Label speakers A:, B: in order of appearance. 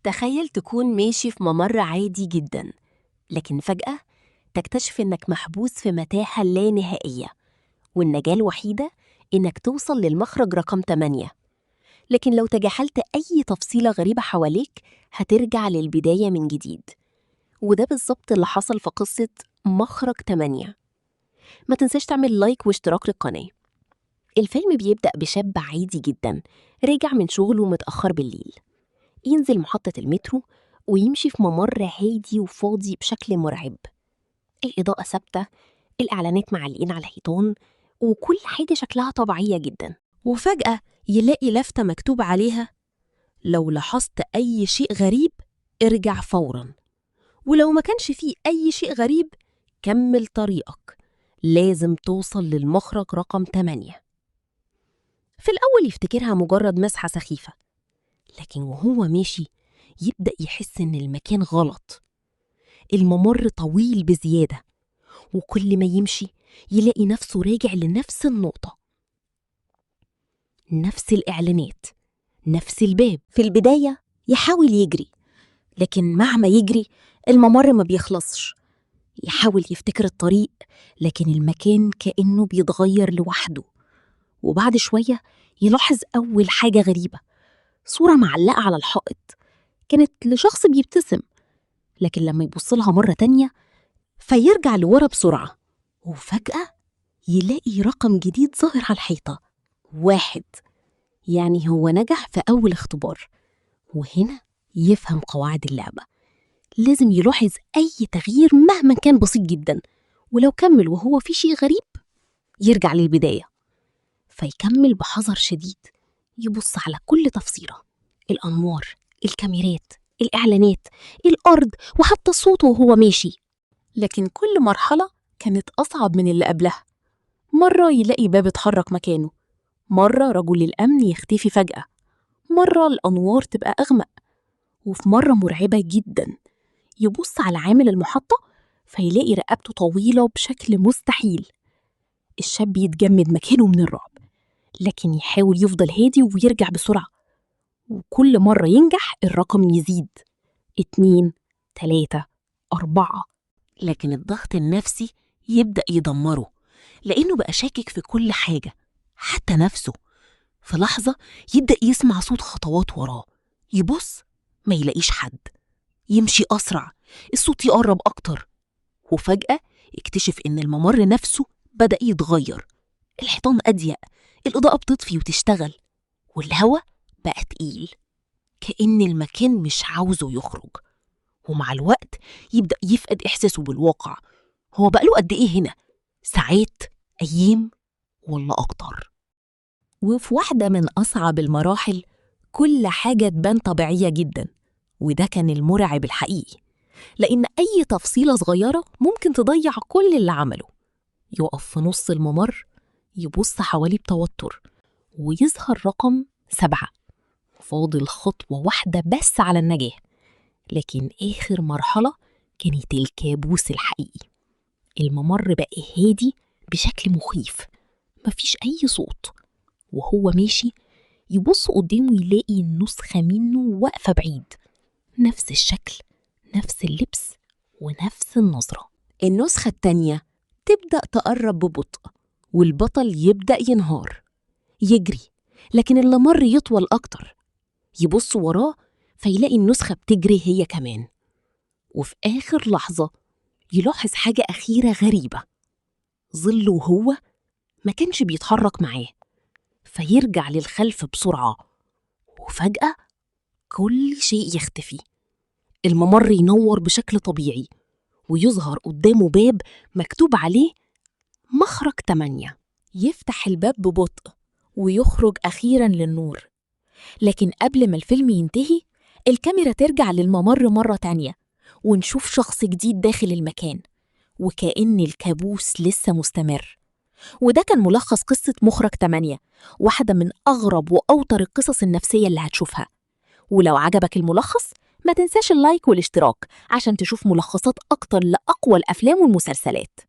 A: تخيل تكون ماشي في ممر عادي جدا، لكن فجأة تكتشف إنك محبوس في متاهة لا نهائية، والنجاة الوحيدة إنك توصل للمخرج رقم 8. لكن لو تجاهلت أي تفصيلة غريبة حواليك هترجع للبداية من جديد. وده بالظبط اللي حصل في قصة مخرج 8. ما تنساش تعمل لايك واشتراك للقناة. الفيلم بيبدأ بشاب عادي جدا راجع من شغله متأخر بالليل، ينزل محطة المترو ويمشي في ممر هادي وفاضي بشكل مرعب. الإضاءة ثابتة، الإعلانات معلقين على الحيطان، وكل حاجة شكلها طبيعية جدا. وفجأة يلاقي لفتة مكتوب عليها: لو لاحظت أي شيء غريب ارجع فوراً، ولو ما كانش فيه أي شيء غريب كمل طريقك، لازم توصل للمخرج رقم 8. في الأول يفتكرها مجرد مسحة سخيفة، لكن وهو ماشي يبدأ يحس إن المكان غلط. الممر طويل بزيادة، وكل ما يمشي يلاقي نفسه راجع لنفس النقطة، نفس الإعلانات، نفس الباب. في البداية يحاول يجري، لكن مهما يجري الممر ما بيخلصش. يحاول يفتكر الطريق، لكن المكان كأنه بيتغير لوحده. وبعد شوية يلاحظ أول حاجة غريبة: صورة معلقة على الحائط، كانت لشخص بيبتسم. لكن لما يبص لها مرة تانية فيرجع لورا بسرعة، وفجأة يلاقي رقم جديد ظاهر على الحيطة: 1. يعني هو نجح في أول اختبار. وهنا يفهم قواعد اللعبة، لازم يلاحظ أي تغيير مهما كان بسيط جدا، ولو كمل وهو في شيء غريب يرجع للبداية. فيكمل بحذر شديد، يبص على كل تفصيلة: الأنوار، الكاميرات، الإعلانات، الأرض، وحتى صوته وهو ماشي. لكن كل مرحلة كانت أصعب من اللي قبلها. مرة يلاقي باب اتحرك مكانه، مرة رجل الأمن يختفي فجأة، مرة الأنوار تبقى أغمق، وفي مرة مرعبة جدا يبص على عامل المحطة فيلاقي رقبته طويلة بشكل مستحيل. الشاب يتجمد مكانه من الرعب، لكن يحاول يفضل هادي ويرجع بسرعة. وكل مرة ينجح الرقم يزيد: 2، 3، 4. لكن الضغط النفسي يبدأ يدمره، لأنه بقى شاكك في كل حاجة، حتى نفسه. في لحظة يبدأ يسمع صوت خطوات وراه، يبص ما يلاقيش حد. يمشي أسرع، الصوت يقرب أكتر، وفجأة يكتشف إن الممر نفسه بدأ يتغير. الحيطان أضيق، الإضاءة بتطفي وتشتغل، والهواء بقى تقيل، كأن المكان مش عاوزه يخرج. ومع الوقت يبدأ يفقد إحساسه بالواقع. هو بقى له قد إيه هنا؟ ساعات، أيام، ولا أكتر؟ وفي واحدة من أصعب المراحل كل حاجة تبان طبيعية جدا، وده كان المرعب الحقيقي، لأن أي تفصيلة صغيرة ممكن تضيع كل اللي عمله. يقف في نص الممر يبص حواليه بتوتر، ويظهر رقم 7. فاضل خطوة واحدة بس على النجاة. لكن آخر مرحلة كانت الكابوس الحقيقي. الممر بقى هادي بشكل مخيف، مفيش أي صوت. وهو ماشي يبص قدامه يلاقي نسخة منه واقفة بعيد، نفس الشكل، نفس اللبس، ونفس النظرة. النسخة التانية تبدأ تقرب ببطء، والبطل يبدأ ينهار، يجري، لكن الممر يطول أكتر. يبص وراه فيلاقي النسخة بتجري هي كمان. وفي آخر لحظة يلاحظ حاجة أخيرة غريبة: ظله هو ما كانش بيتحرك معاه. فيرجع للخلف بسرعة، وفجأة كل شيء يختفي. الممر ينور بشكل طبيعي، ويظهر قدامه باب مكتوب عليه مخرج 8. يفتح الباب ببطء ويخرج أخيراً للنور. لكن قبل ما الفيلم ينتهي الكاميرا ترجع للممر مرة تانية، ونشوف شخص جديد داخل المكان، وكأن الكابوس لسه مستمر. وده كان ملخص قصة مخرج 8، واحدة من أغرب وأوتر القصص النفسية اللي هتشوفها. ولو عجبك الملخص ما تنساش اللايك والاشتراك عشان تشوف ملخصات أكتر لأقوى الأفلام والمسلسلات.